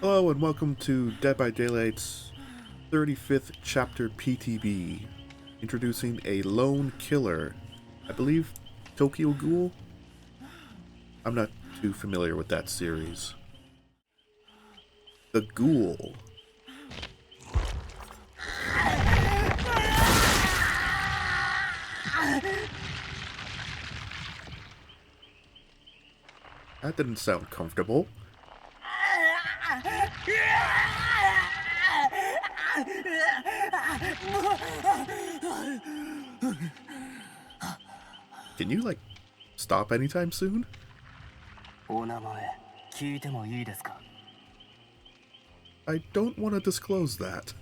Hello and welcome to Dead by Daylight's 35th chapter PTB, introducing a lone killer. I believe Tokyo Ghoul? I'm not too familiar with that series. The Ghoul. That didn't sound comfortable. Can you, stop anytime soon? I don't want to disclose that.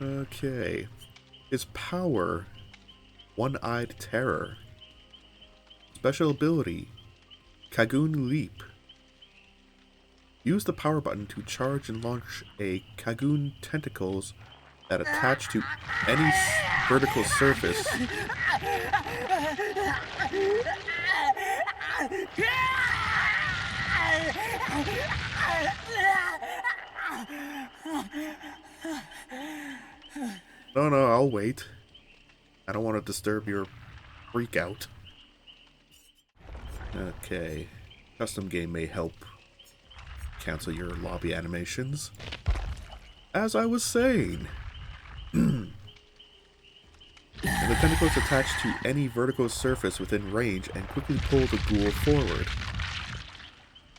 Okay. His power, One-Eyed Terror. Special ability, Kagoon Leap. Use the power button to charge and launch a Kagoon tentacles that attach to any vertical surface. No, I'll wait. I don't want to disturb your freak out. Okay. Custom game may help cancel your lobby animations. As I was saying. And the tentacles attach to any vertical surface within range and quickly pull the ghoul forward.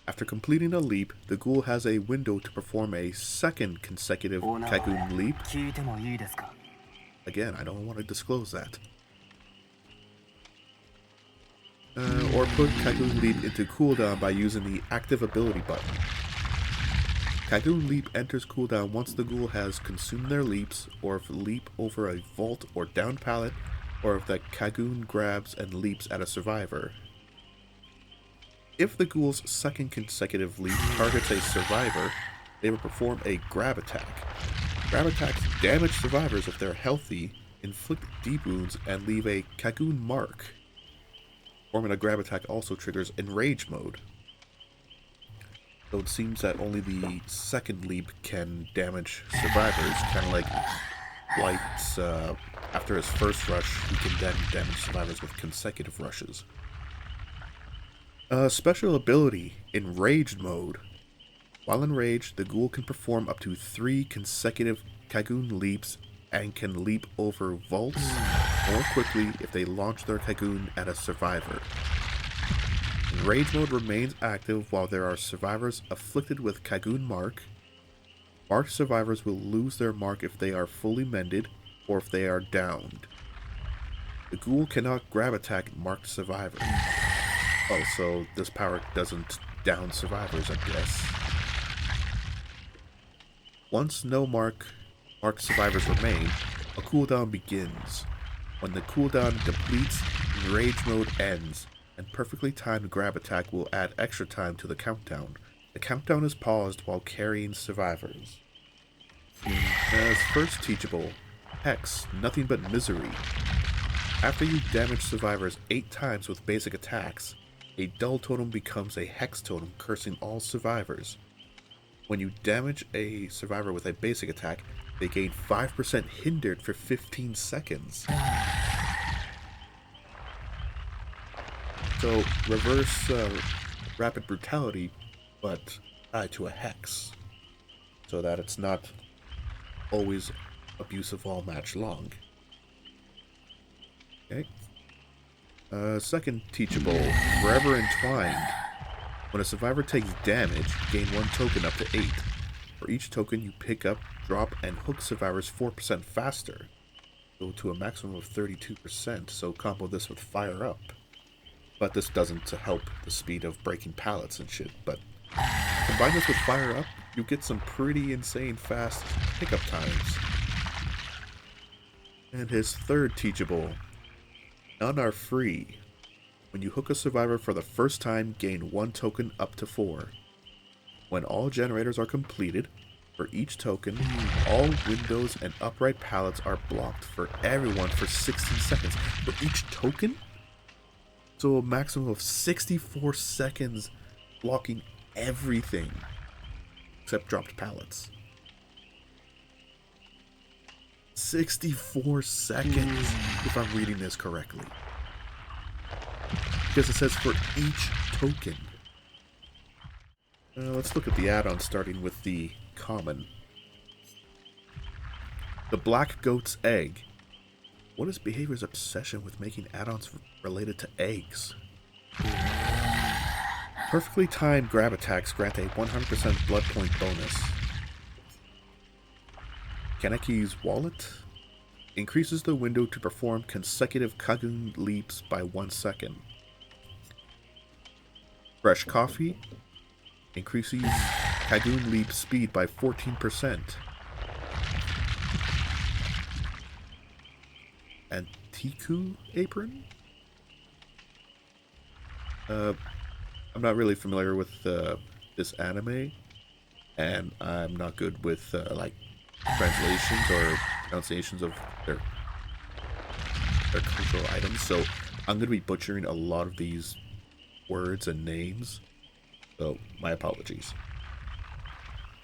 After completing a leap, the ghoul has a window to perform a second consecutive Kagoon leap. Again, I don't want to disclose that. Or put Kagoon Leap into cooldown by using the active ability button. Kagoon Leap enters cooldown once the ghoul has consumed their leaps, or if leap over a vault or down pallet, or if the Kagoon grabs and leaps at a survivor. If the ghoul's second consecutive leap targets a survivor, they will perform a grab attack. Grab attacks damage survivors if they're healthy, inflict deep wounds, and leave a Kagoon mark. Performing a grab attack also triggers Enrage mode. So it seems that only the second leap can damage survivors, kind of like Light's, after his first rush, he can then damage survivors with consecutive rushes. Special ability, Enraged mode. While enraged, the ghoul can perform up to 3 consecutive Kagoon leaps and can leap over vaults more quickly if they launch their Kagoon at a survivor. Enrage mode remains active while there are survivors afflicted with Kagoon mark. Marked survivors will lose their mark if they are fully mended or if they are downed. The ghoul cannot grab attack marked survivors. Oh, so this power doesn't down survivors, I guess. Once no marked survivors remain, a cooldown begins. When the cooldown depletes, Enrage mode ends, and perfectly timed grab attack will add extra time to the countdown. The countdown is paused while carrying survivors. As first teachable, Hex, Nothing But Misery. After you damage survivors 8 times with basic attacks, a dull totem becomes a hex totem cursing all survivors. When you damage a survivor with a basic attack, they gain 5% hindered for 15 seconds. So, reverse rapid brutality, but tied to a hex. So that it's not always abusive all match long. Okay. Second teachable, Forever Entwined. When a survivor takes damage, gain 1 token up to 8. For each token you pick up, drop, and hook survivors 4% faster. Go to a maximum of 32%, so combo this with Fire Up. But this doesn't help the speed of breaking pallets and shit, but combine this with Fire Up, you get some pretty insane fast pickup times. And his third teachable, None Are Free. When you hook a survivor for the first time, gain 1 token up to 4. When all generators are completed, for each token, all windows and upright pallets are blocked for everyone for 16 seconds. For each token? So a maximum of 64 seconds blocking everything except dropped pallets. 64 seconds, if I'm reading this correctly. Because it says for each token. Let's look at the add-on, starting with the common. The Black Goat's Egg. What is Behavior's obsession with making add-ons related to eggs? Perfectly timed grab attacks grant a 100% blood point bonus. Kaneki's Wallet increases the window to perform consecutive Kagun leaps by 1 second. Fresh Coffee increases Kagun leap speed by 14%. And Tiku Apron? I'm not really familiar with this anime, and I'm not good with like translations or pronunciations of their cultural items, so I'm going to be butchering a lot of these words and names, so my apologies.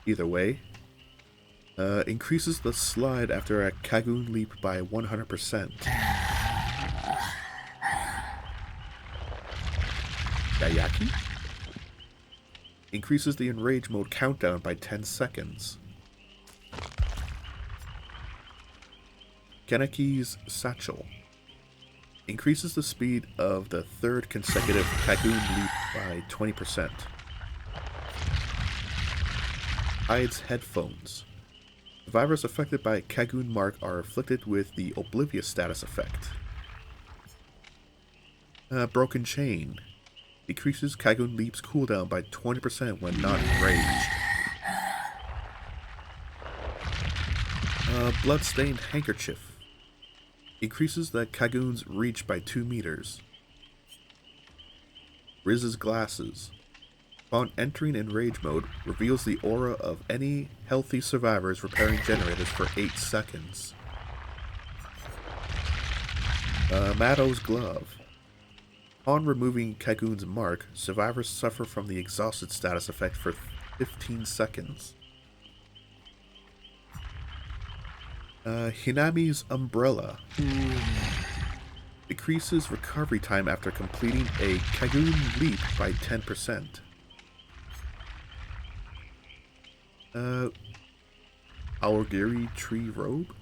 Either way, increases the slide after a Kagun leap by 100%. Yayaki increases the Enrage mode countdown by 10 seconds. Kaneki's Satchel increases the speed of the third consecutive Kagun leap by 20%. Hyde's Headphones. Survivors affected by Kagun Mark are afflicted with the Oblivious status effect. Broken Chain decreases Kagun Leap's cooldown by 20% when not enraged. Bloodstained Handkerchief increases the Kagun's reach by 2 meters. Riz's Glasses. Upon entering Enrage mode, reveals the aura of any healthy survivors repairing generators for 8 seconds. Mado's Glove. Upon removing Kagun's mark, survivors suffer from the exhausted status effect for 15 seconds. Hinami's Umbrella. Decreases recovery time after completing a Kagun leap by 10%. Aogiri Tree Robe.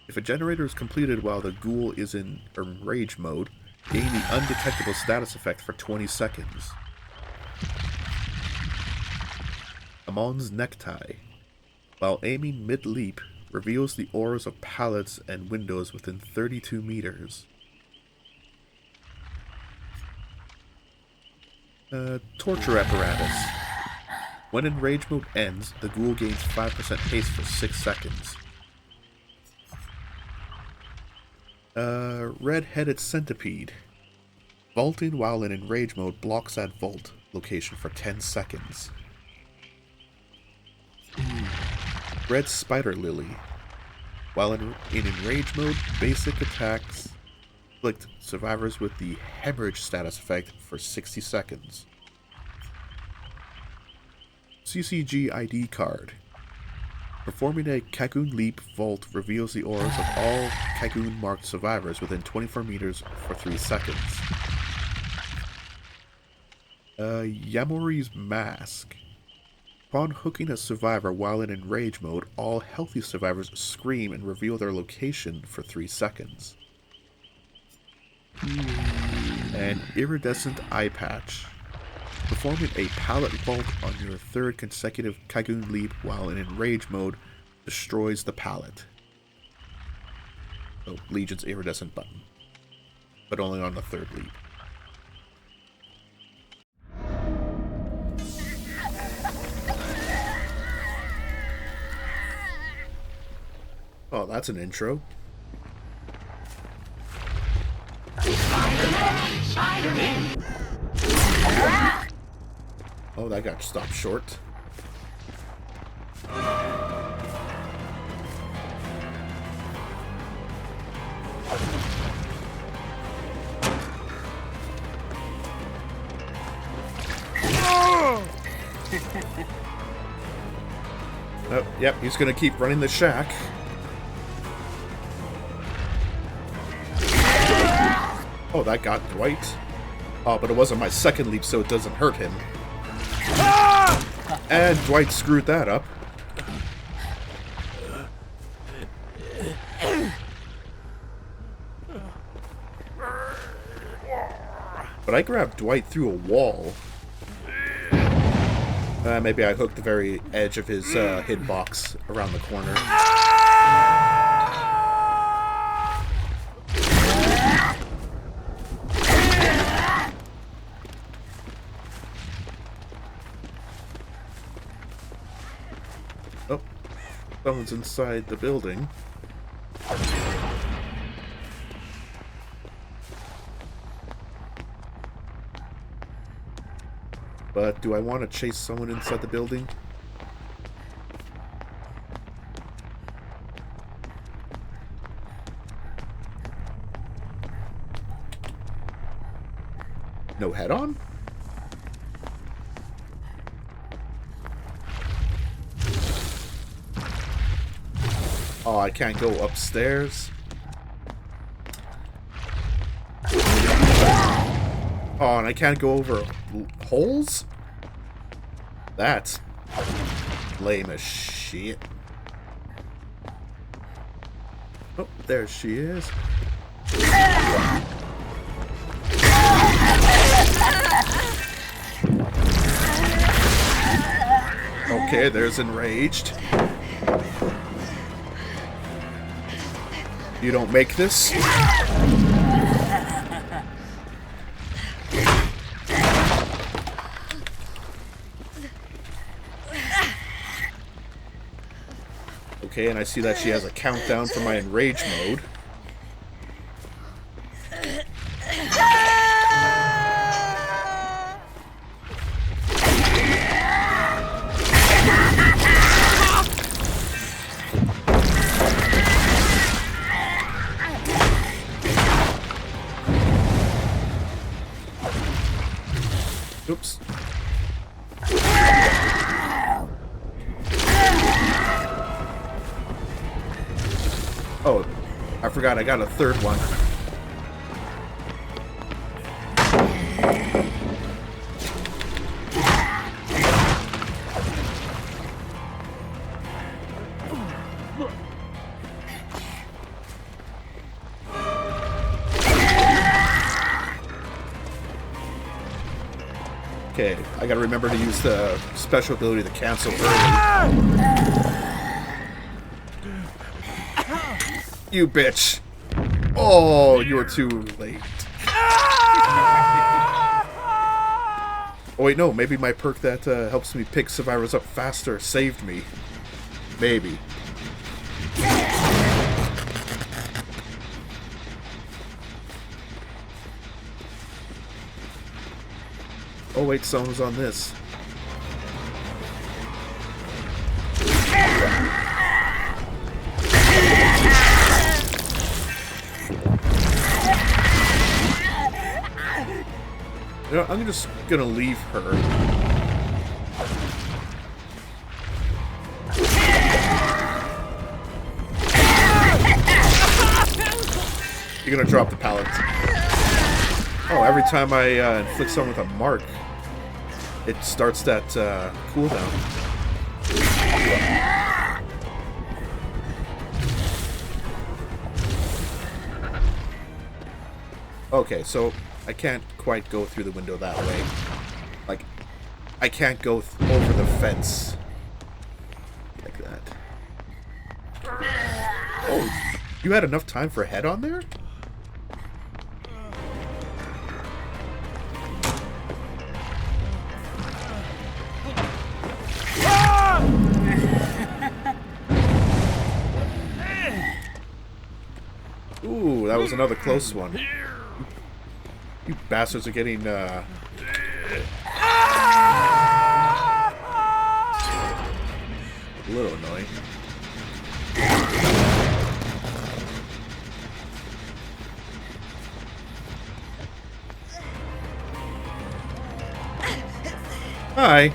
If a generator is completed while the ghoul is in Enrage mode, gain the undetectable status effect for 20 seconds. Amon's Necktie. While aiming mid-leap, reveals the auras of pallets and windows within 32 meters. Torture Apparatus. When Enrage mode ends, the ghoul gains 5% haste for 6 seconds. Red-Headed Centipede. Vaulting while in Enrage mode blocks that vault location for 10 seconds. Red Spider Lily. While in Enrage mode, basic attacks inflict survivors with the Hemorrhage status effect for 60 seconds. CCG ID Card. Performing a Kagun Leap Vault reveals the auras of all Kagun marked survivors within 24 meters for 3 seconds. Yamori's Mask. Upon hooking a survivor while in Enrage mode, all healthy survivors scream and reveal their location for 3 seconds. An Iridescent Eye Patch. Performing a pallet vault on your third consecutive Kagun leap while in Enrage mode destroys the pallet. So, Legion's Iridescent button. But only on the third leap. Oh, that's an intro. Spider-Man. Oh, that got stopped short. Oh, yep, he's gonna keep running the shack. Oh, that got Dwight. Oh, but it wasn't my second leap, so it doesn't hurt him. And Dwight screwed that up. But I grabbed Dwight through a wall. Maybe I hooked the very edge of his hitbox around the corner. Oh, someone's inside the building. But do I want to chase someone inside the building? No head-on? Oh, I can't go upstairs. Oh, and I can't go over holes? That's lame as shit. Oh, there she is. Okay, there's enraged. You don't make this? Okay, and I see that she has a countdown for my enrage mode. Oops. Oh, I forgot I got a third one. Okay, I gotta remember to use the special ability to cancel early. You bitch! Oh, you were too late. Oh wait, no, maybe my perk that helps me pick survivors up faster saved me. Maybe. Oh wait, someone's on this. You know, I'm just gonna leave her. You're gonna drop the pallet. Oh, every time I inflict someone with a mark, it starts that cooldown. Okay, so I can't quite go through the window that way. Like, I can't go over the fence like that. Oh, you had enough time for a head on there? Ooh, that was another close one. You bastards are getting, a little annoying. Hi.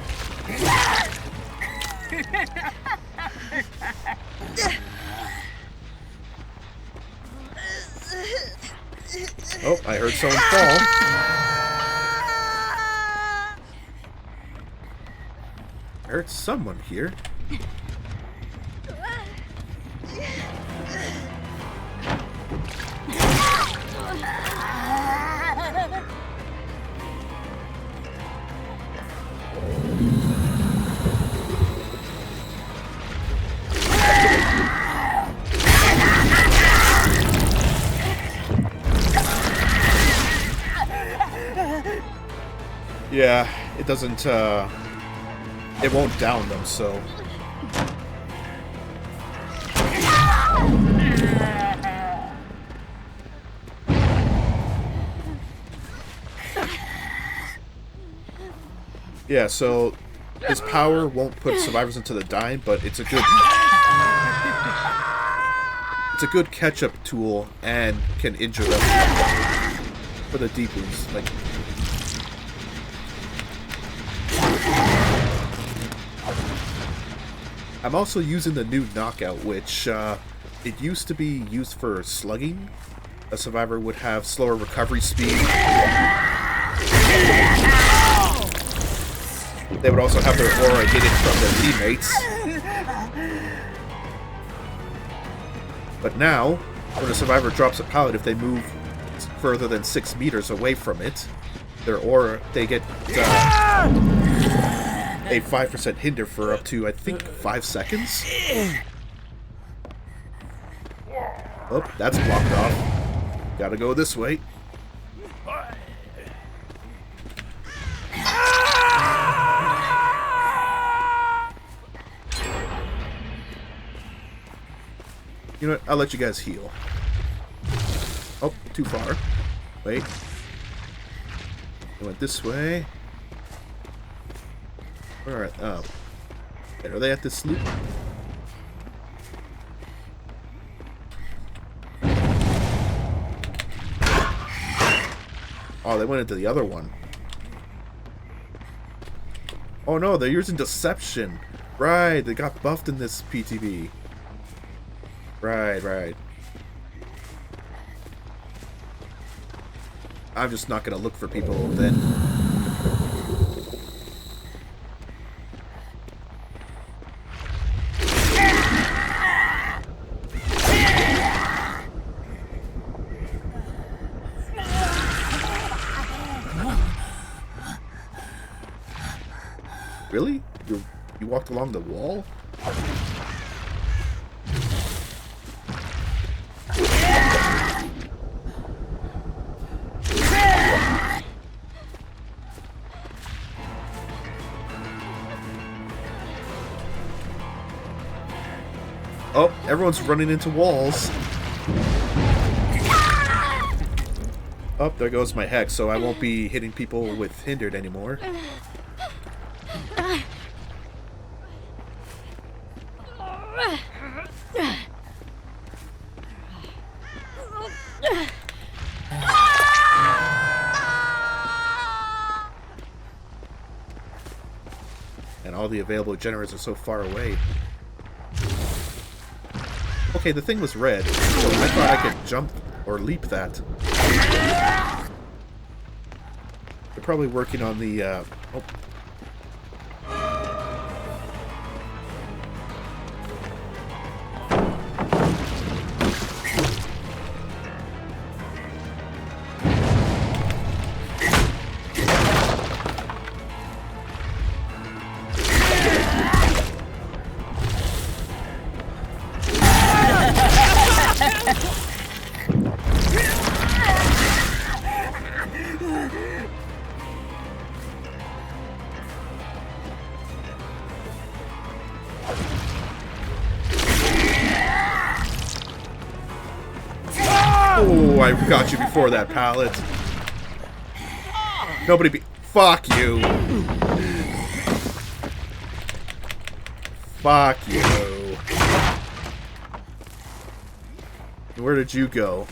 Oh, I heard someone fall. I heard someone here. Yeah, it doesn't, it won't down them, so... Yeah, so his power won't put survivors into the dime, but it's a good catch-up tool and can injure them for the deep wounds. Like, I'm also using the new knockout, which it used to be used for slugging. A survivor would have slower recovery speed. They would also have their aura hidden from their teammates. But now, when a survivor drops a pallet, if they move further than 6 meters away from it, their aura, they get a 5% hinder for up to, I think, 5 seconds. Oh, that's blocked off. Gotta go this way. You know what? I'll let you guys heal. Oh, too far. Wait. I went this way. Where are are they at this loop? Oh, they went into the other one. Oh no, they're using deception. Right, they got buffed in this PTB. Right. I'm just not gonna look for people then. Really? You walked along the wall? Oh, everyone's running into walls. Oh, there goes my hex, so I won't be hitting people with hindered anymore. And all the available generators are so far away. Okay, the thing was red, so I thought I could jump or leap that. They're probably working on the, oh. Oh, I got you before that pallet. Nobody be... Fuck you. Fuck you. Where did you go?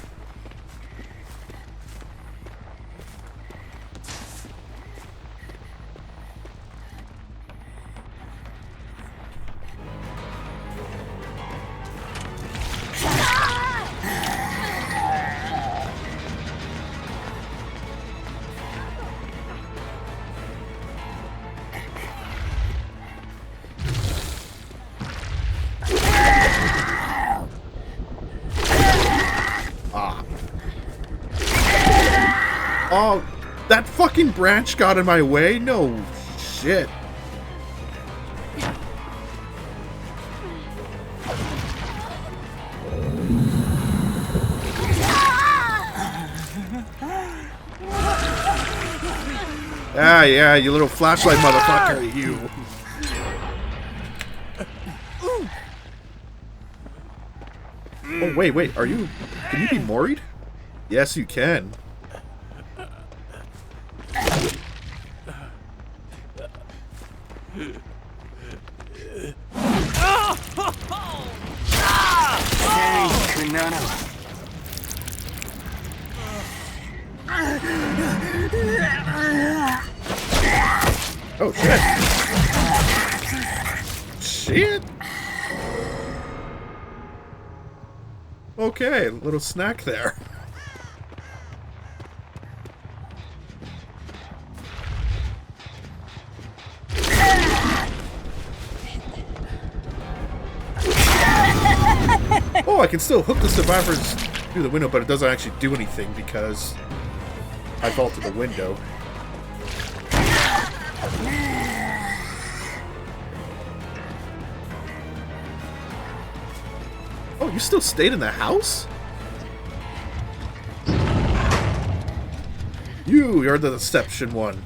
That fucking branch got in my way? No shit. Ah, yeah, you little flashlight motherfucker, you. Oh, wait, are you... Can you be Mori'd? Yes, you can. Oh, shit. Shit. Okay, little snack there. Oh, I can still hook the survivors through the window, but it doesn't actually do anything because I vaulted the window. Oh, you still stayed in the house? You're the deception one.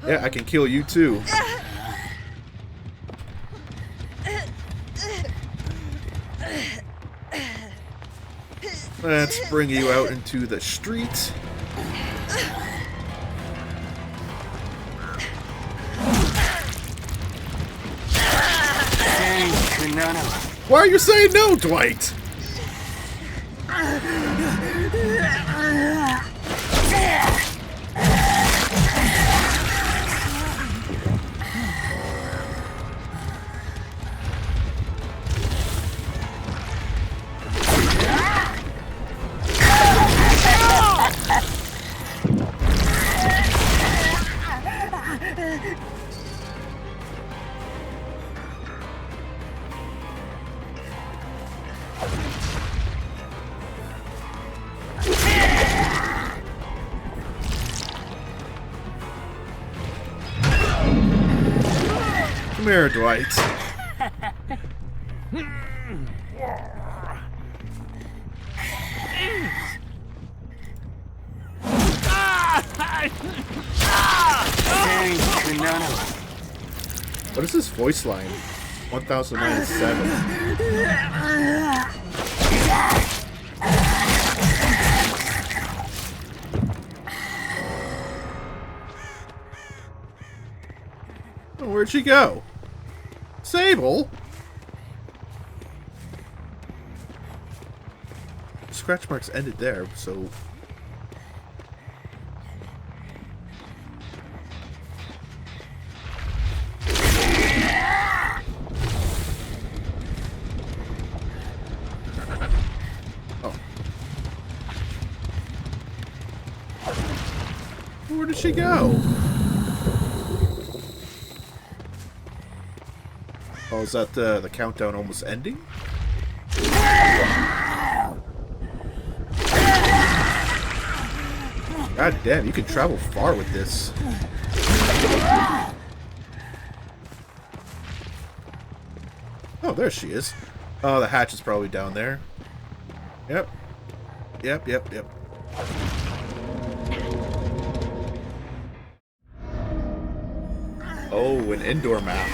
Yeah, I can kill you too. Let's bring you out into the street. Why are you saying no, Dwight? Come here, Dwight. What is this voice line? 1097. Oh, where'd she go? Sable? Scratch marks ended there, so... Oh. Where did she go? Oh, is that the countdown almost ending? God damn, you can travel far with this. Oh, there she is. Oh, the hatch is probably down there. Yep. Yep. Oh, an indoor map.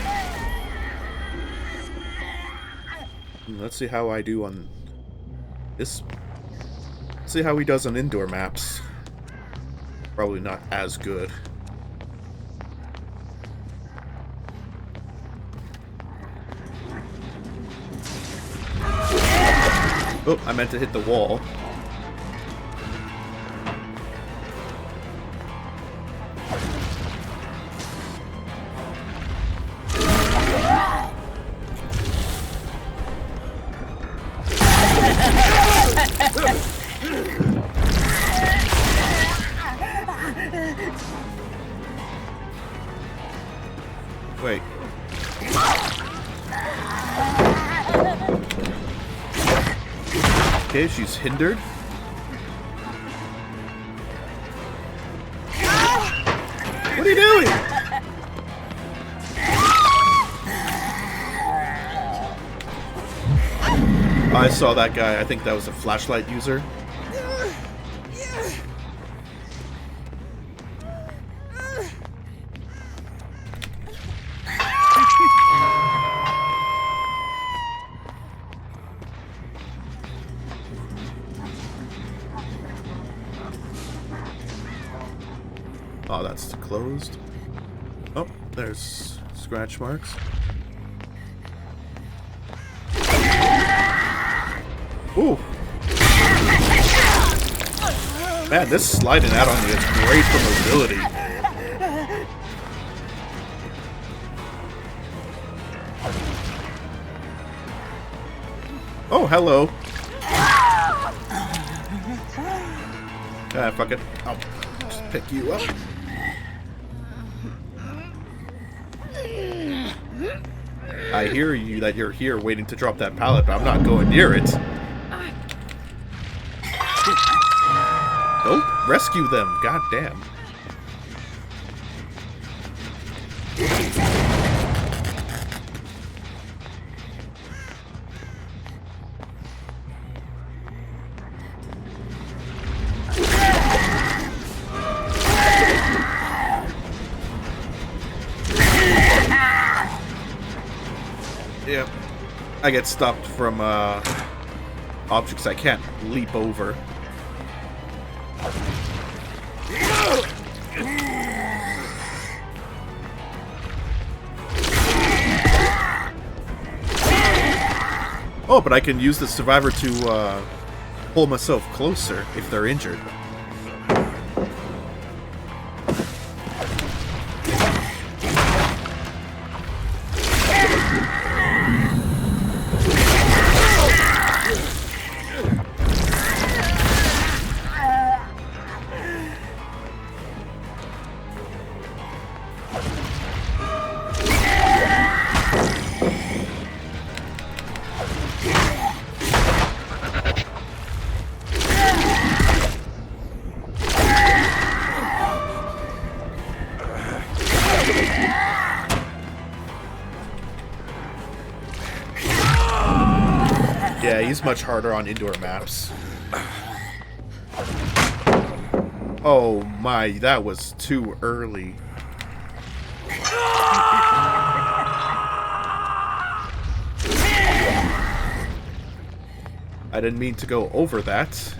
Let's see how I do on this. Let's see how he does on indoor maps. Probably not as good. Oh, I meant to hit the wall. Wait. Okay, she's hindered. What are you doing? Oh, I saw that guy. I think that was a flashlight user. Oh, that's closed. Oh, there's scratch marks. Ooh. Man, this sliding out on me is great for mobility. Oh, hello. Ah, fuck it. I'll just pick you up. I hear you that you're here waiting to drop that pallet, but I'm not going near it. Don't rescue them, goddamn. Yeah, I get stopped from objects I can't leap over. Oh, but I can use the survivor to pull myself closer if they're injured. Yeah, he's much harder on indoor maps. Oh my, that was too early. I didn't mean to go over that.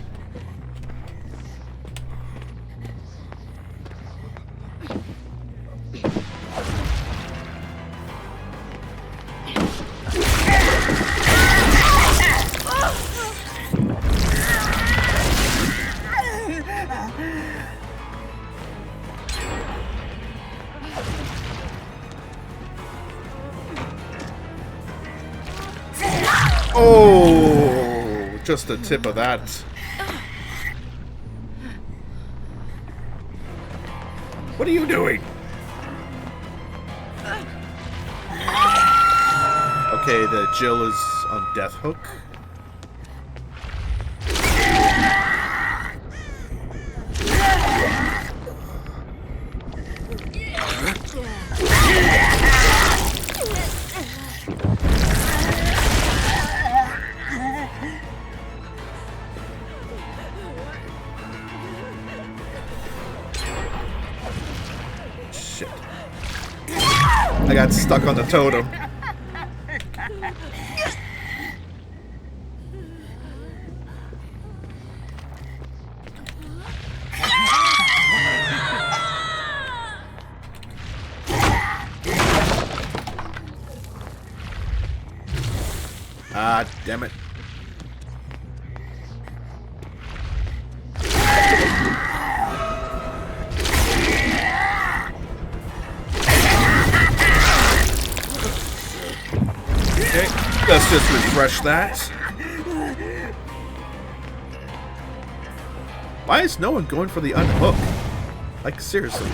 Oh, just the tip of that. What are you doing? Okay, the Jill is on death hook. Shit. I got stuck on the totem. Ah, damn it. Okay, let's just refresh that. Why is no one going for the unhook? Like, seriously.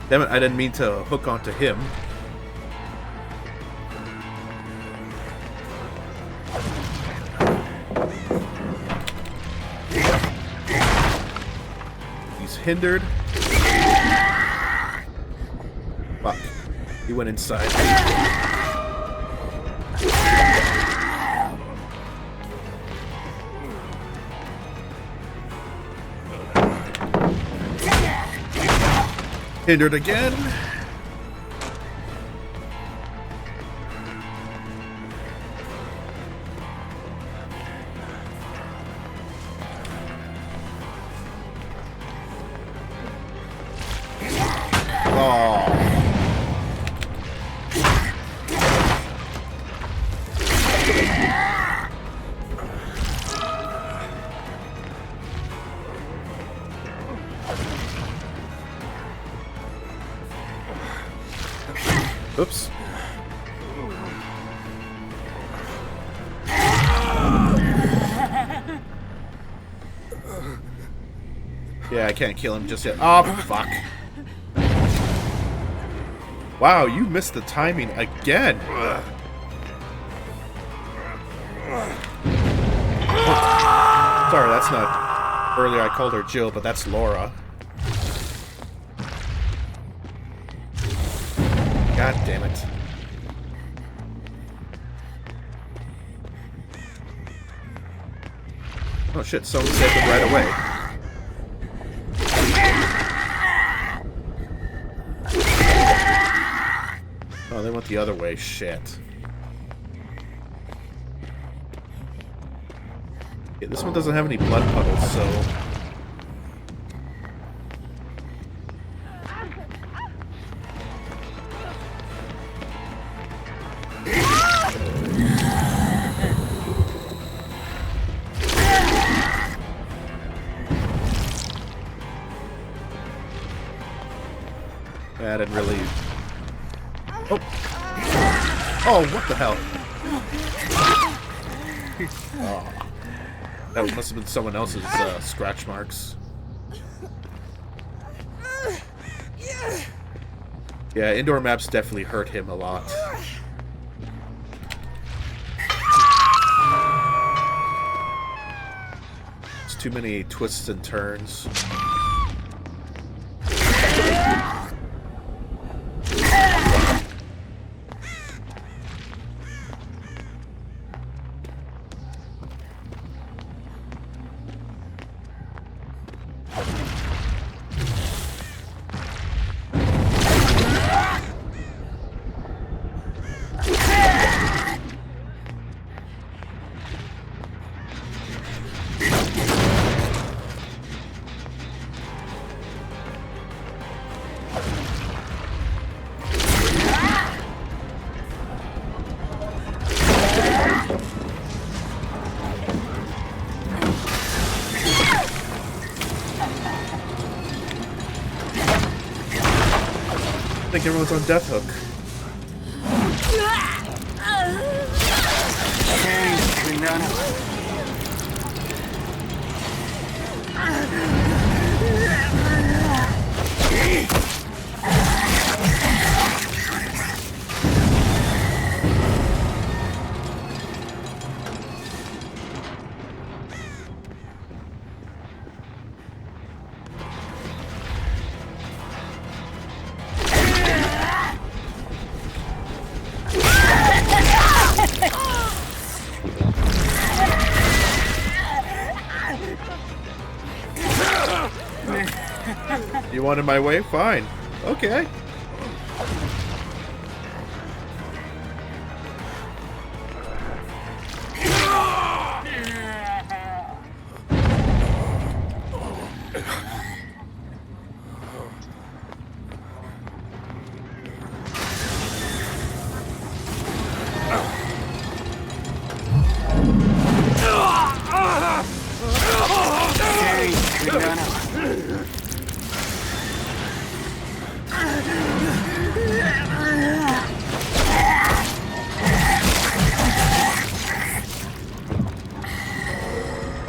Damn it, I didn't mean to hook onto him. He's hindered. Fuck. He went inside. Hindered again. Oops. Yeah, I can't kill him just yet. Oh, fuck. Wow, you missed the timing again. Sorry, that's not... Earlier I called her Jill, but that's Laura. God damn it. Oh shit, someone saved them right away. Oh, they went the other way. Shit. Yeah, this one doesn't have any blood puddles, so... I didn't really... Oh! Oh, what the hell? Oh. That must have been someone else's scratch marks. Yeah, indoor maps definitely hurt him a lot. It's too many twists and turns. I think everyone's on death hook. You wanted my way? Fine. Okay.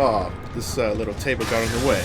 Oh, this little table got in the way.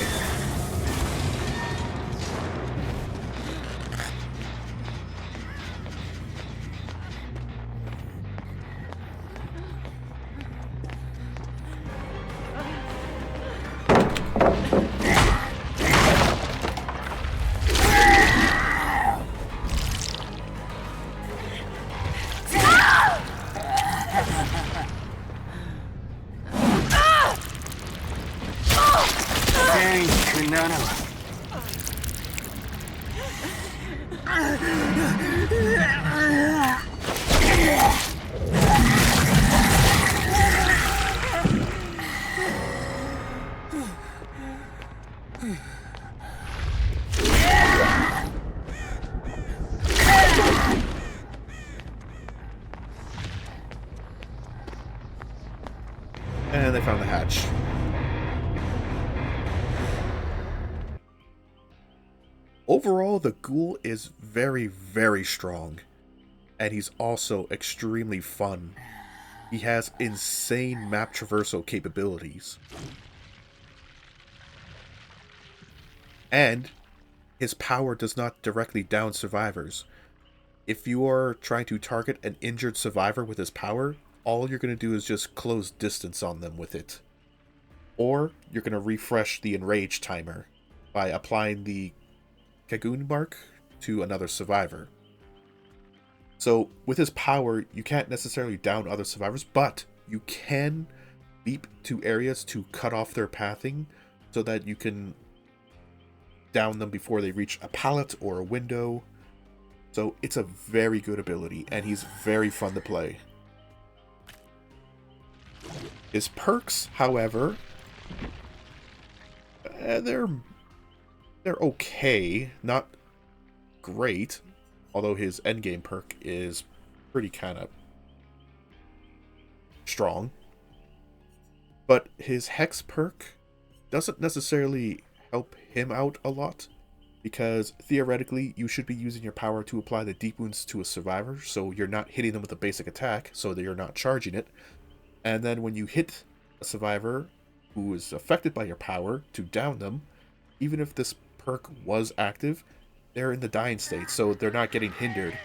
And they found the hatch. Overall, the Ghoul is very, very strong. And he's also extremely fun. He has insane map traversal capabilities. And his power does not directly down survivors. If you are trying to target an injured survivor with his power, all you're going to do is just close distance on them with it. Or you're going to refresh the enrage timer by applying the Kagoon mark to another survivor. So with his power, you can't necessarily down other survivors, but you can leap to areas to cut off their pathing so that you can down them before they reach a pallet or a window. So it's a very good ability, and he's very fun to play. His perks, however, they're okay, not great, although his endgame perk is pretty kind of strong. But his Hex perk doesn't necessarily help him out a lot, because theoretically you should be using your power to apply the deep wounds to a survivor, so you're not hitting them with a basic attack, so that you're not charging it. And then when you hit a survivor who is affected by your power to down them, even if this perk was active, they're in the dying state, so they're not getting hindered.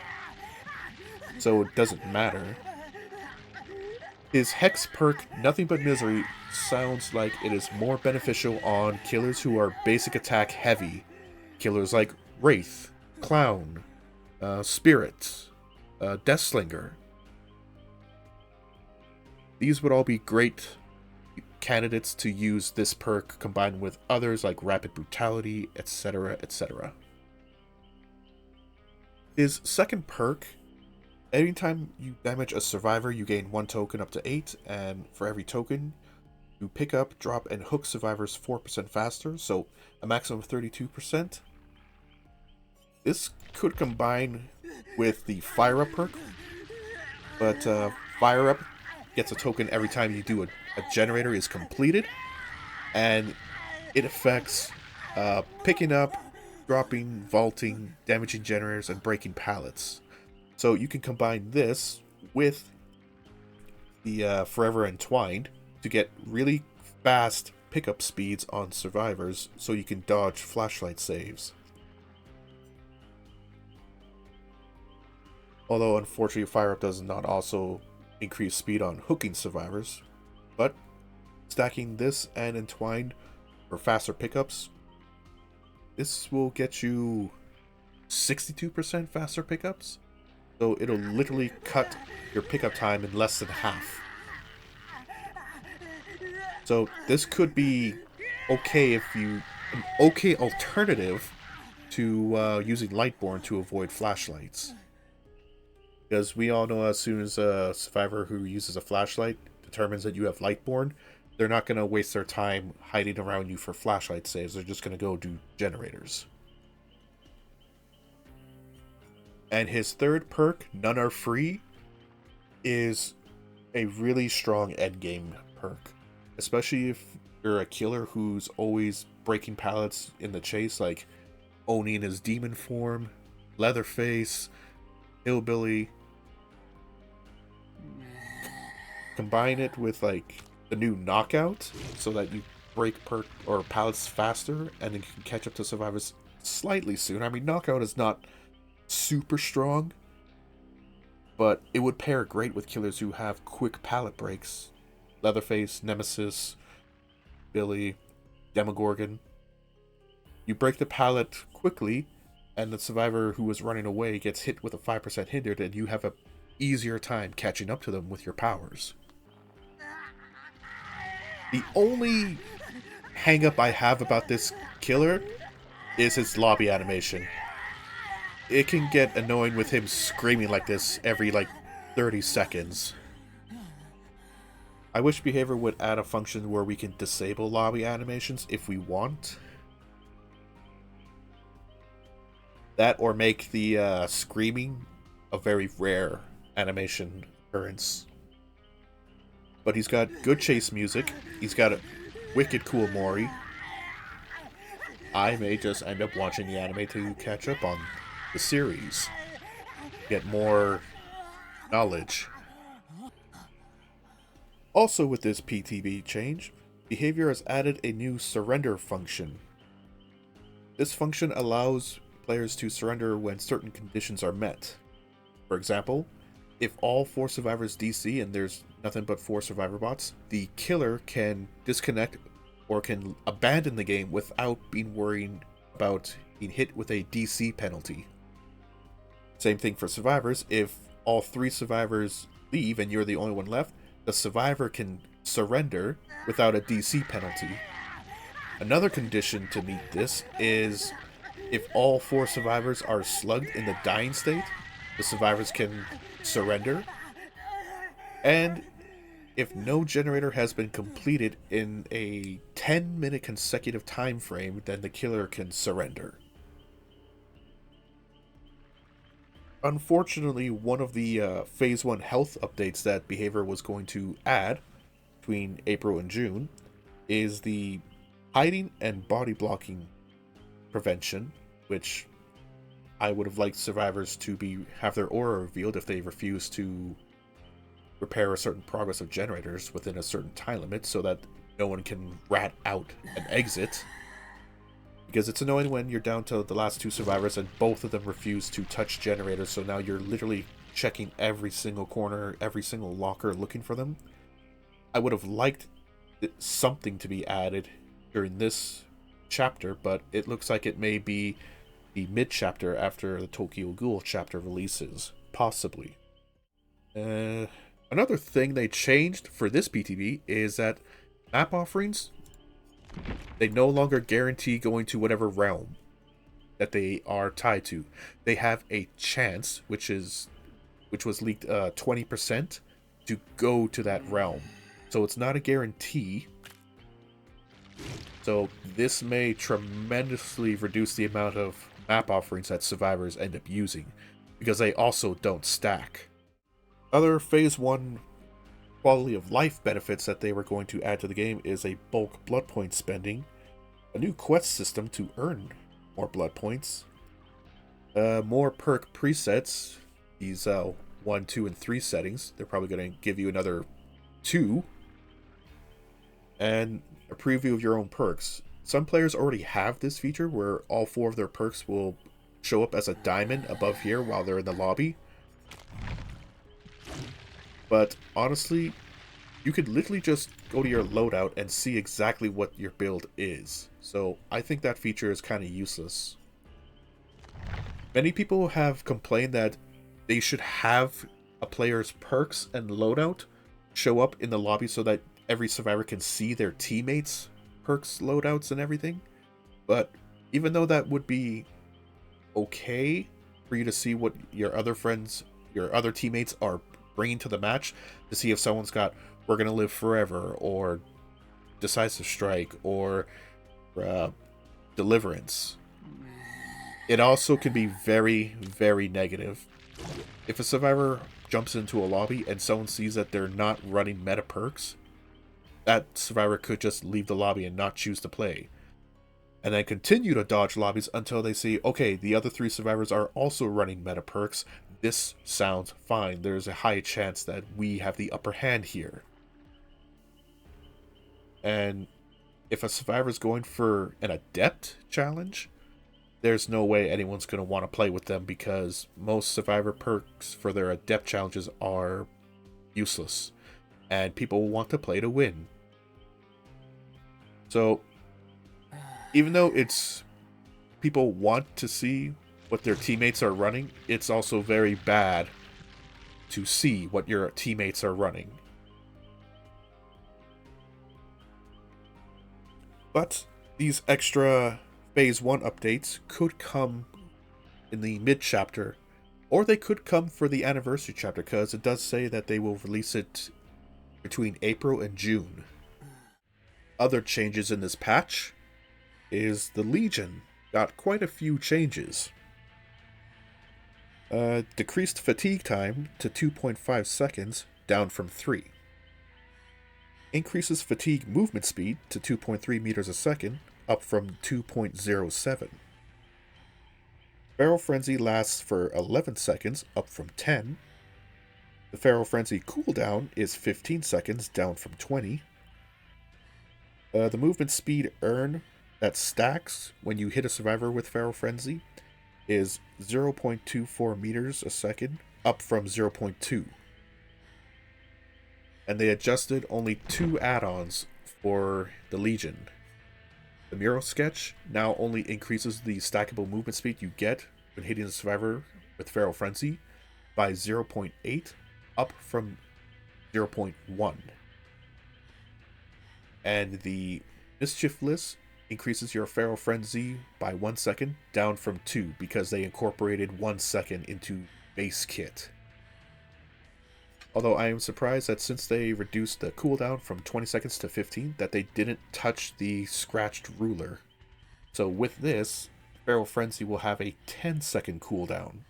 So it doesn't matter. His Hex perk, Nothing But Misery, sounds like it is more beneficial on killers who are basic attack heavy. Killers like Wraith, Clown, Spirit, Deathslinger. These would all be great candidates to use this perk combined with others like Rapid Brutality, etc., etc. His second perk, anytime you damage a survivor, you gain 1 token up to 8, and for every token, you pick up, drop, and hook survivors 4% faster, so a maximum of 32%. This could combine with the Fire Up perk, but Fire Up gets a token every time you do a generator is completed, and it affects picking up, dropping, vaulting, damaging generators, and breaking pallets. So you can combine this with the Forever Entwined to get really fast pickup speeds on survivors, so you can dodge flashlight saves. Although unfortunately Fire Up does not also increase speed on hooking survivors, but stacking this and Entwined for faster pickups, this will get you 62% faster pickups. So it'll literally cut your pickup time in less than half. So this could be okay if you... an okay alternative to using Lightborn to avoid flashlights. Because we all know as soon as a survivor who uses a flashlight determines that you have Lightborn, they're not going to waste their time hiding around you for flashlight saves. They're just going to go do generators. And his third perk, None Are Free, is a really strong endgame perk. Especially if you're a killer who's always breaking pallets in the chase, like Oni in his demon form, Leatherface, Hillbilly. Combine it with like the new Knockout so that you break perk or pallets faster, and then you can catch up to survivors slightly sooner. I mean, Knockout is not super strong, but it would pair great with killers who have quick pallet breaks. Leatherface, Nemesis, Billy, Demogorgon. You break the pallet quickly, and the survivor who was running away gets hit with a 5% hindered, and you have a easier time catching up to them with your powers. The only hang up I have about this killer is his lobby animation. It can get annoying with him screaming like this every, like, 30 seconds. I wish Behavior would add a function where we can disable lobby animations if we want. That or make the screaming a very rare animation occurrence. But he's got good chase music. He's got a wicked cool Mori. I may just end up watching the anime to catch up on the series. Get more knowledge. Also with this PTB change, Behavior has added a new surrender function. This function allows players to surrender when certain conditions are met. For example, if all 4 survivors DC and there's nothing but 4 survivor bots, the killer can disconnect or can abandon the game without being worried about being hit with a DC penalty. Same thing for survivors. If all 3 survivors leave and you're the only one left, the survivor can surrender without a DC penalty. Another condition to meet this is if all 4 survivors are slugged in the dying state, the survivors can surrender. And if no generator has been completed in a 10-minute consecutive time frame, then the killer can surrender. Unfortunately, one of the Phase 1 health updates that Behavior was going to add between April and June is the hiding and body blocking prevention, which I would have liked survivors to have their aura revealed if they refuse to repair a certain progress of generators within a certain time limit so that no one can rat out and exit. Because it's annoying when you're down to the last 2 survivors and both of them refuse to touch generators, so now you're literally checking every single corner, every single locker looking for them. I would have liked something to be added during this chapter, but it looks like it may be the mid-chapter after the Tokyo Ghoul chapter releases. Possibly. Another thing they changed for this PTB is that map offerings, they no longer guarantee going to whatever realm that they are tied to. They have a chance, which was leaked 20%, to go to that realm. So it's not a guarantee. So this may tremendously reduce the amount of map offerings that survivors end up using, because they also don't stack. Other Phase 1 quality of life benefits that they were going to add to the game is a bulk blood point spending, a new quest system to earn more blood points, more perk presets, these 1, 2, and 3 settings. They're probably going to give you another 2, and a preview of your own perks. Some players already have this feature where all 4 of their perks will show up as a diamond above here while they're in the lobby. But honestly, you could literally just go to your loadout and see exactly what your build is. So I think that feature is kind of useless. Many people have complained that they should have a player's perks and loadout show up in the lobby so that every survivor can see their teammates' perks, loadouts, and everything. But even though that would be okay for you to see what your other friends, your other teammates are bringing to the match, to see if someone's got We're Gonna Live Forever or Decisive Strike or Deliverance, it also can be very, very negative. If a survivor jumps into a lobby and someone sees that they're not running meta perks, that survivor could just leave the lobby and not choose to play, and then continue to dodge lobbies until they see, okay, the other 3 survivors are also running meta perks. This sounds fine. There's a high chance that we have the upper hand here. And if a survivor's going for an adept challenge, there's no way anyone's going to want to play with them because most survivor perks for their adept challenges are useless. And people want to play to win. So, even though it's people want to see what their teammates are running, it's also very bad to see what your teammates are running. But these extra Phase 1 updates could come in the mid-chapter, or they could come for the anniversary chapter, because it does say that they will release it between April and June. Other changes in this patch is the Legion got quite a few changes. Decreased fatigue time to 2.5 seconds, down from 3. Increases fatigue movement speed to 2.3 meters a second, up from 2.07. Feral Frenzy lasts for 11 seconds, up from 10. The Feral Frenzy cooldown is 15 seconds, down from 20. The movement speed earn that stacks when you hit a survivor with Feral Frenzy is 0.24 meters a second, up from 0.2. And they adjusted only 2 add-ons for the Legion. The Mural Sketch now only increases the stackable movement speed you get when hitting a survivor with Feral Frenzy by 0.8, up from 0.1. And the Mischiefless increases your Feral Frenzy by 1 second, down from 2, because they incorporated 1 second into base kit. Although I am surprised that since they reduced the cooldown from 20 seconds to 15, that they didn't touch the scratched ruler. So with this, Feral Frenzy will have a 10-second cooldown.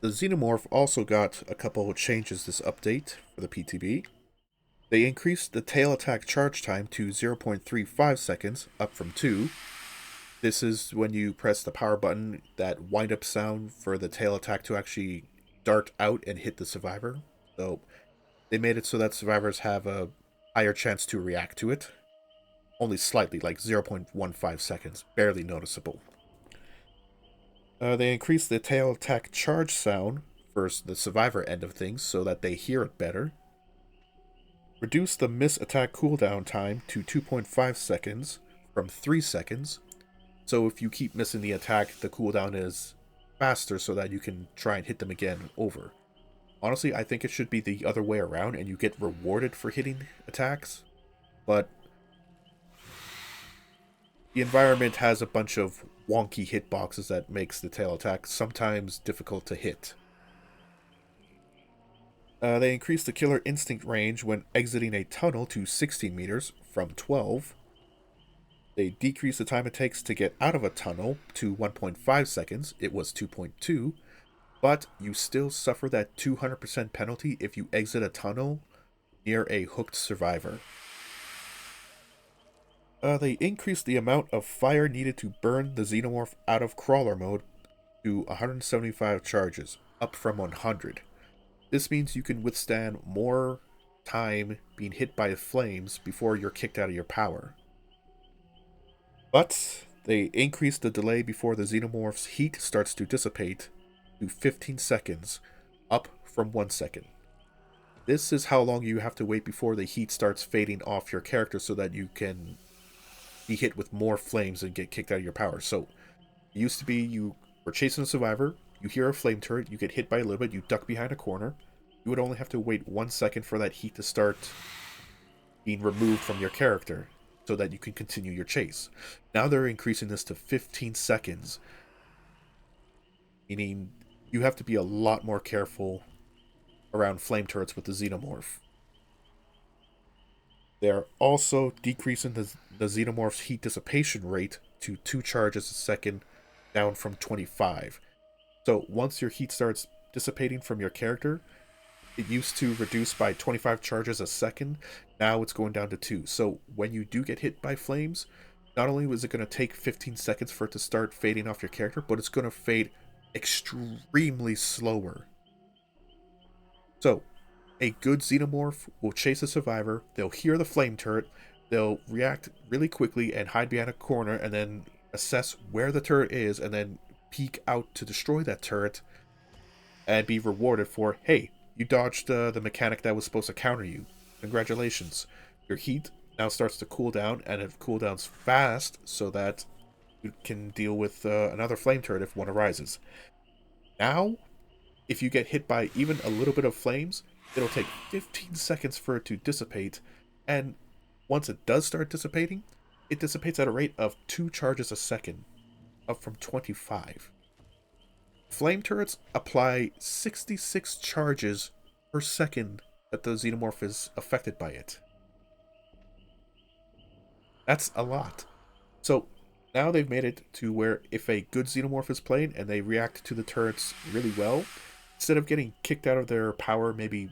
The Xenomorph also got a couple of changes this update for the PTB. They increased the tail attack charge time to 0.35 seconds, up from 2. This is when you press the power button, that wind-up sound for the tail attack to actually dart out and hit the survivor. So they made it so that survivors have a higher chance to react to it. Only slightly, like 0.15 seconds, barely noticeable. They increased the tail attack charge sound for the survivor end of things so that they hear it better. Reduced the miss attack cooldown time to 2.5 seconds from 3 seconds. So if you keep missing the attack, the cooldown is faster so that you can try and hit them again over. Honestly, I think it should be the other way around and you get rewarded for hitting attacks. But the environment has a bunch of wonky hitboxes that makes the tail attack sometimes difficult to hit. They increased the Killer Instinct range when exiting a tunnel to 16 meters from 12. They decreased the time it takes to get out of a tunnel to 1.5 seconds. It was 2.2. But you still suffer that 200% penalty if you exit a tunnel near a hooked survivor. They increased the amount of fire needed to burn the Xenomorph out of crawler mode to 175 charges, up from 100. This means you can withstand more time being hit by flames before you're kicked out of your power. But they increased the delay before the Xenomorph's heat starts to dissipate to 15 seconds, up from 1 second. This is how long you have to wait before the heat starts fading off your character so that you can be hit with more flames and get kicked out of your power. So, it used to be you were chasing a survivor, you hear a flame turret, you get hit by a little bit, you duck behind a corner. You would only have to wait 1 second for that heat to start being removed from your character so that you can continue your chase. Now they're increasing this to 15 seconds, meaning you have to be a lot more careful around flame turrets with the Xenomorph. They're also decreasing the Xenomorph's heat dissipation rate to 2 charges a second, down from 25. So once your heat starts dissipating from your character, it used to reduce by 25 charges a second. Now it's going down to 2. So when you do get hit by flames, not only is it going to take 15 seconds for it to start fading off your character, but it's going to fade extremely slower. So, a good Xenomorph will chase a survivor, they'll hear the flame turret, they'll react really quickly and hide behind a corner, and then assess where the turret is, and then peek out to destroy that turret, and be rewarded for, hey, you dodged the mechanic that was supposed to counter you. Congratulations. Your heat now starts to cool down, and it cooldowns fast so that you can deal with another flame turret if one arises. Now, if you get hit by even a little bit of flames, it'll take 15 seconds for it to dissipate, and once it does start dissipating, it dissipates at a rate of 2 charges a second, up from 25. Flame turrets apply 66 charges per second that the Xenomorph is affected by it. That's a lot. So now they've made it to where if a good Xenomorph is played and they react to the turrets really well, instead of getting kicked out of their power maybe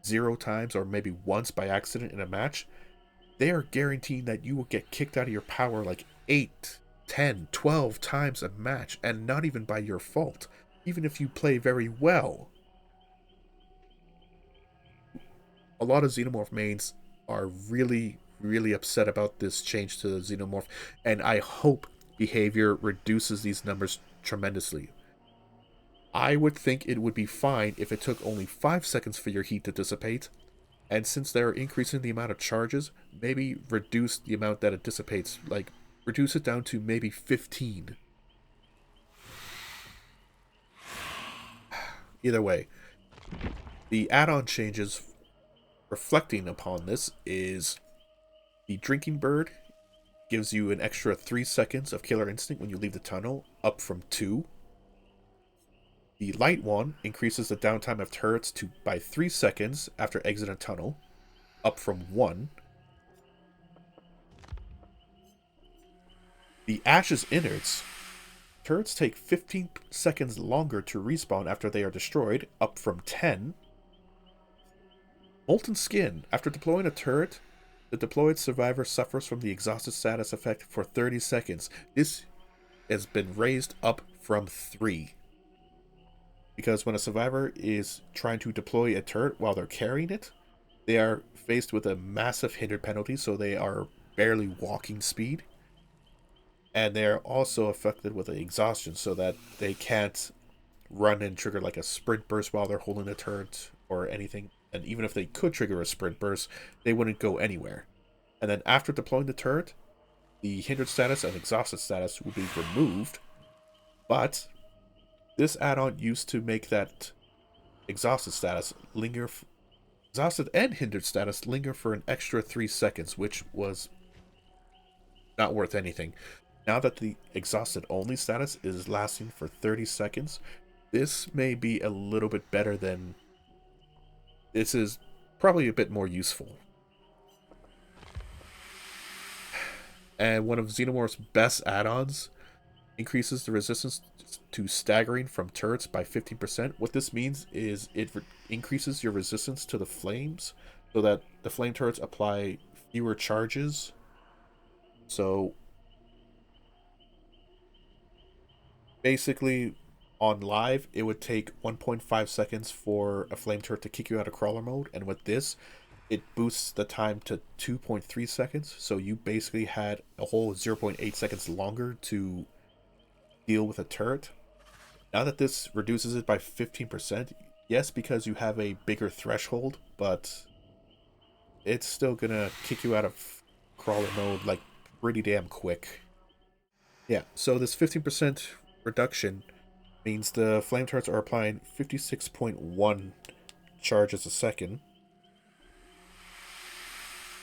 0 times or maybe once by accident in a match, they are guaranteeing that you will get kicked out of your power like 8, 10, 12 times a match, and not even by your fault, even if you play very well. A lot of Xenomorph mains are really, really upset about this change to the Xenomorph, and I hope behavior reduces these numbers tremendously. I would think it would be fine if it took only 5 seconds for your heat to dissipate, and since they're increasing the amount of charges, maybe reduce the amount that it dissipates, like reduce it down to maybe 15. Either way, the add-on changes reflecting upon this is the Drinking Bird gives you an extra 3 seconds of Killer Instinct when you leave the tunnel, up from 2. The Light One increases the downtime of turrets by 3 seconds after exiting a tunnel, up from 1. The Ashes Innards. Turrets take 15 seconds longer to respawn after they are destroyed, up from 10. Molten Skin. After deploying a turret, the deployed survivor suffers from the exhausted status effect for 30 seconds. This has been raised up from 3. Because when a survivor is trying to deploy a turret while they're carrying it, they are faced with a massive hinder penalty, so they are barely walking speed. And they are also affected with an exhaustion, so that they can't run and trigger like a sprint burst while they're holding the turret or anything. And even if they could trigger a sprint burst, they wouldn't go anywhere. And then after deploying the turret, the hindered status and exhausted status will be removed. But this add-on used to make that exhausted status linger, exhausted and hindered status linger for an extra 3 seconds, which was not worth anything. Now that the exhausted only status is lasting for 30 seconds, this may be a little bit better than... This is probably a bit more useful. And one of Xenomorph's best add-ons increases the resistance to staggering from turrets by 15%. What this means is it increases your resistance to the flames so that the flame turrets apply fewer charges. So basically on live it would take 1.5 seconds for a flame turret to kick you out of crawler mode, and with this it boosts the time to 2.3 seconds, so you basically had a whole 0.8 seconds longer to deal with a turret. Now that this reduces it by 15%, yes, because you have a bigger threshold, but it's still gonna kick you out of crawler mode like pretty damn quick. Yeah, so this 15% reduction means the flame turrets are applying 56.1 charges a second.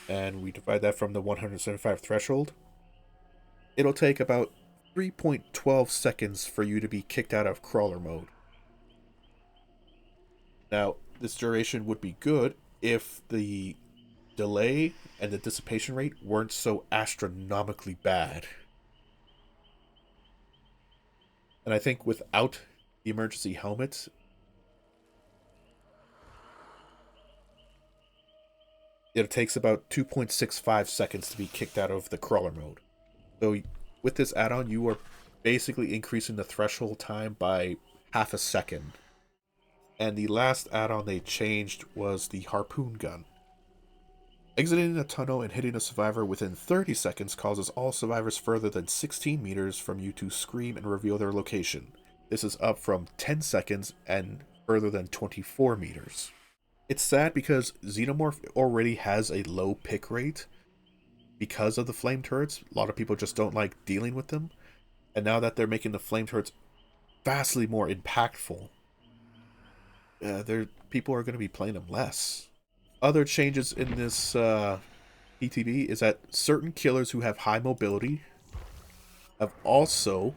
And we divide that from the 175 threshold. It'll take about 3.12 seconds for you to be kicked out of crawler mode. Now, this duration would be good if the delay and the dissipation rate weren't so astronomically bad. And I think without the emergency helmet, it takes about 2.65 seconds to be kicked out of the crawler mode. So with this add-on, you are basically increasing the threshold time by half a second. And the last add-on they changed was the harpoon gun. Exiting a tunnel and hitting a survivor within 30 seconds causes all survivors further than 16 meters from you to scream and reveal their location. This is up from 10 seconds and further than 24 meters. It's sad because Xenomorph already has a low pick rate because of the flame turrets. A lot of people just don't like dealing with them. And now that they're making the flame turrets vastly more impactful, people are going to be playing them less. Other changes in this PTB is that certain killers who have high mobility have also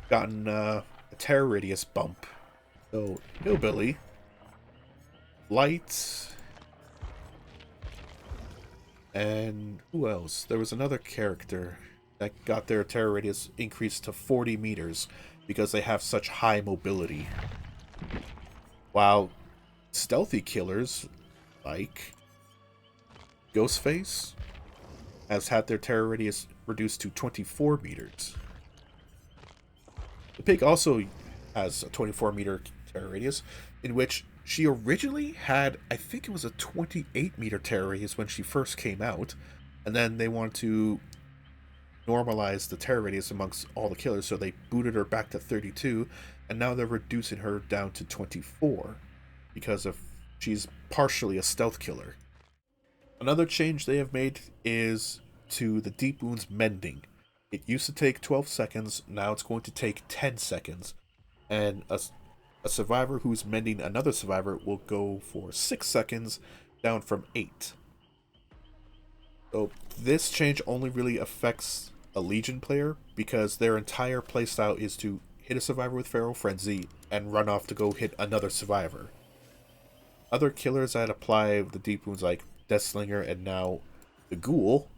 gotten a terror radius bump. So, Hillbilly, Light, and who else? There was another character that got their terror radius increased to 40 meters because they have such high mobility. While stealthy killers like Ghostface has had their terror radius reduced to 24 meters. The pig also has a 24-meter terror radius, in which she originally had, I think it was a 28-meter terror radius when she first came out, and then they wanted to normalize the terror radius amongst all the killers, so they booted her back to 32, and now they're reducing her down to 24, because of she's partially a stealth killer. Another change they have made is to the Deep Wounds Mending. It used to take 12 seconds, now it's going to take 10 seconds. And a survivor who's mending another survivor will go for 6 seconds, down from 8. So this change only really affects a Legion player, because their entire playstyle is to hit a survivor with Feral Frenzy and run off to go hit another survivor. Other killers that apply the Deep Wounds like Deathslinger and now the Ghoul,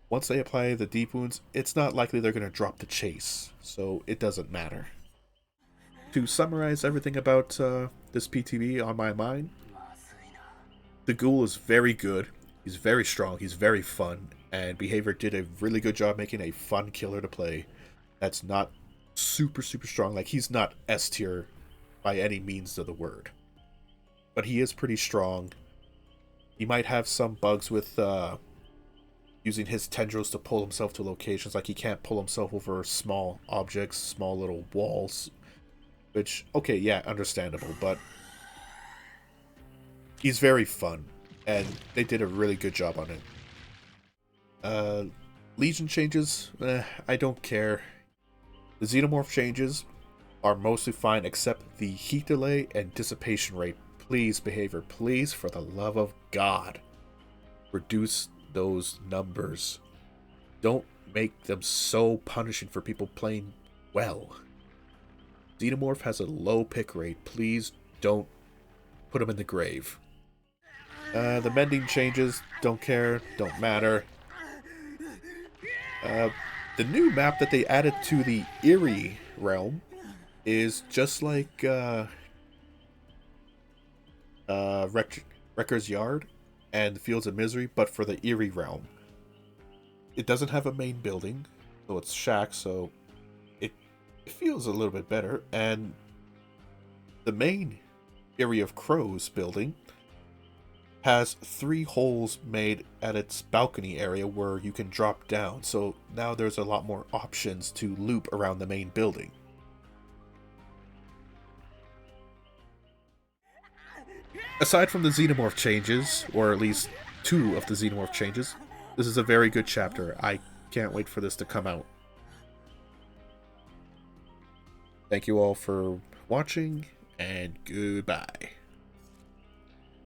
once they apply the Deep Wounds, it's not likely they're going to drop the chase, so it doesn't matter. To summarize everything about this PTB on my mind, the Ghoul is very good, he's very strong, he's very fun, and Behavior did a really good job making a fun killer to play that's not super strong. Like, he's not S tier by any means of the word, but he is pretty strong. He might have some bugs with using his tendrils to pull himself to locations, like he can't pull himself over small objects, small little walls, which, okay, yeah, understandable, but he's very fun, and they did a really good job on it. Legion changes, I don't care. The Xenomorph changes are mostly fine, except the heat delay and dissipation rate. Please, Behavior, please, for the love of God, reduce those numbers. Don't make them so punishing for people playing well. Xenomorph has a low pick rate. Please don't put him in the grave. The mending changes, don't care, don't matter. The new map that they added to the Eyrie realm is just like Wrecker's Yard and the Fields of Misery, but for the Eyrie realm. It doesn't have a main building, so it's shack, so it feels a little bit better. And the main Eyrie of Crows building has 3 holes made at its balcony area where you can drop down, so now there's a lot more options to loop around the main building. Aside from the Xenomorph changes, or at least 2 of the Xenomorph changes, this is a very good chapter. I can't wait for this to come out. Thank you all for watching, and goodbye.